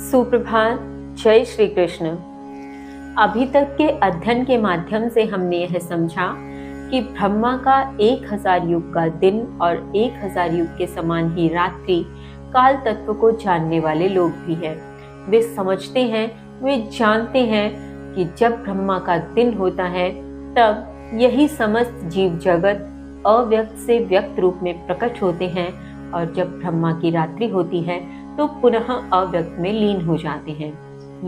सुप्रभात। जय श्री कृष्ण। अभी तक के अध्ययन के माध्यम से हमने यह समझा कि ब्रह्मा का 1000 युग का दिन और 1000 युग के समान ही रात्रि काल तत्व को जानने वाले लोग भी हैं। वे समझते हैं, वे जानते हैं कि जब ब्रह्मा का दिन होता है तब यही समस्त जीव जगत अव्यक्त से व्यक्त रूप में प्रकट होते हैं, और जब ब्रह्मा की रात्रि होती है तो पुनः अव्यक्त में लीन हो जाते हैं।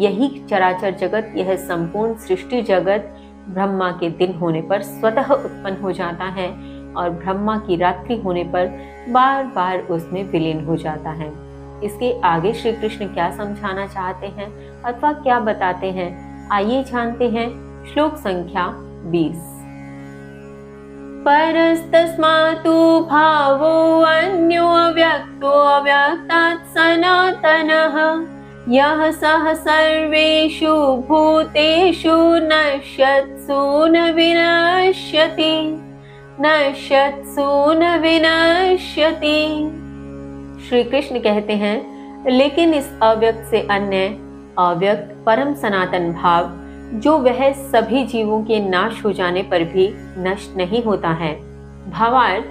यही चराचर जगत, यह संपूर्ण सृष्टि जगत ब्रह्मा के दिन होने पर स्वतः उत्पन्न हो जाता है और ब्रह्मा की रात्रि होने पर बार बार उसमें विलीन हो जाता है। इसके आगे श्री कृष्ण क्या समझाना चाहते हैं अथवा क्या बताते हैं, आइए जानते हैं। श्लोक संख्या 20। परस्तस्मातु भावो अन्यो अव्यक्तो अव्यक्तात् सनातनः यः सः सर्वेषु भूतेषु नश्यत्सु न विनश्यति नश्यत्सु न विनश्यति। श्री कृष्ण कहते हैं, लेकिन इस अव्यक्त से अन्य अव्यक्त परम सनातन भाव जो वह सभी जीवों के नाश हो जाने पर भी नष्ट नहीं होता है। भावार्थ,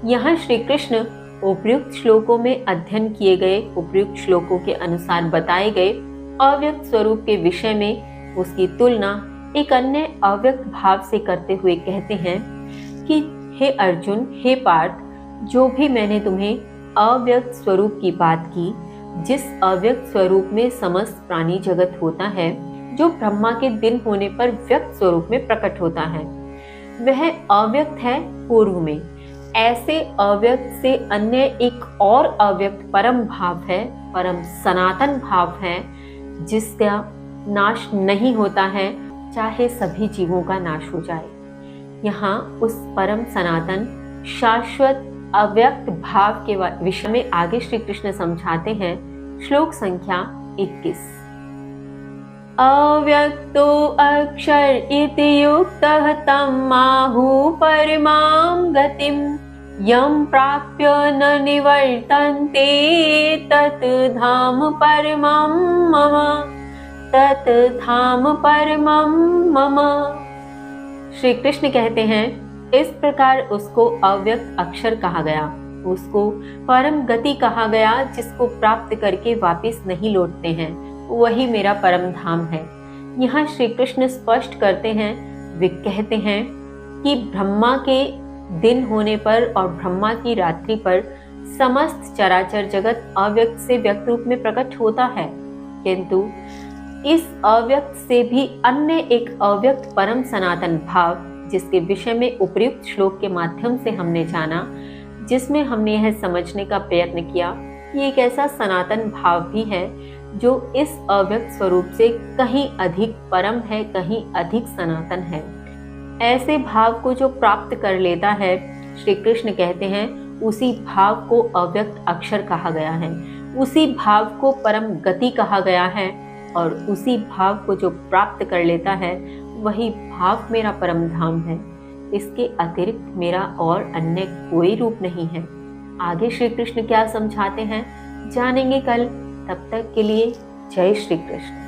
यहाँ श्री कृष्ण उपयुक्त श्लोकों में अध्ययन किए गए उपयुक्त श्लोकों के अनुसार बताए गए अव्यक्त स्वरूप के विषय में उसकी तुलना एक अन्य अव्यक्त भाव से करते हुए कहते हैं कि हे अर्जुन, हे पार्थ, जो भी मैंने तुम्हें अव्यक्त स्वरूप की बात की, जिस अव्यक्त स्वरूप में समस्त प्राणी जगत होता है, जो ब्रह्मा के दिन होने पर व्यक्त स्वरूप में प्रकट होता है, वह अव्यक्त है पूर्व में। ऐसे अव्यक्त से अन्य एक और अव्यक्त परम भाव है, परम सनातन भाव है, जिसका नाश नहीं होता है, चाहे सभी जीवों का नाश हो जाए। यहाँ उस परम सनातन शाश्वत अव्यक्त भाव के विषय में आगे श्री कृष्ण समझाते हैं। श्लोक संख्या 21। अव्यक्तो अक्षर इति युक्तः तम् आहुः परमां गतिं यं प्राप्य न निवर्तन्ते तत् धाम परमं मम तत् धाम परमं मम। श्री कृष्ण कहते हैं, इस प्रकार उसको अव्यक्त अक्षर कहा गया, उसको परम गति कहा गया, जिसको प्राप्त करके वापस नहीं लौटते हैं, वही मेरा परम धाम है। यहाँ श्री कृष्ण स्पष्ट करते हैं, वे कहते हैं कि ब्रह्मा के दिन होने पर और ब्रह्मा की रात्रि पर समस्त चराचर जगत अव्यक्त से व्यक्त रूप में प्रकट होता है, किंतु इस अव्यक्त से भी अन्य एक अव्यक्त परम सनातन भाव, जिसके विषय में उपयुक्त श्लोक के माध्यम से हमने जाना, जिसमें हमने यह समझने का प्रयत्न किया कि एक ऐसा सनातन भाव भी है जो इस अव्यक्त स्वरूप से कहीं अधिक परम है, कहीं अधिक सनातन है। ऐसे भाव को जो प्राप्त कर लेता है, श्री कृष्ण कहते हैं, उसी भाव को अव्यक्त अक्षर कहा गया है, उसी भाव को परम गति कहा गया है, और उसी भाव को जो प्राप्त कर लेता है, वही भाव मेरा परम धाम है। इसके अतिरिक्त मेरा और अन्य कोई रूप नहीं है। आगे श्री कृष्ण क्या समझाते हैं जानेंगे कल। तब तक के लिए जय श्री कृष्ण।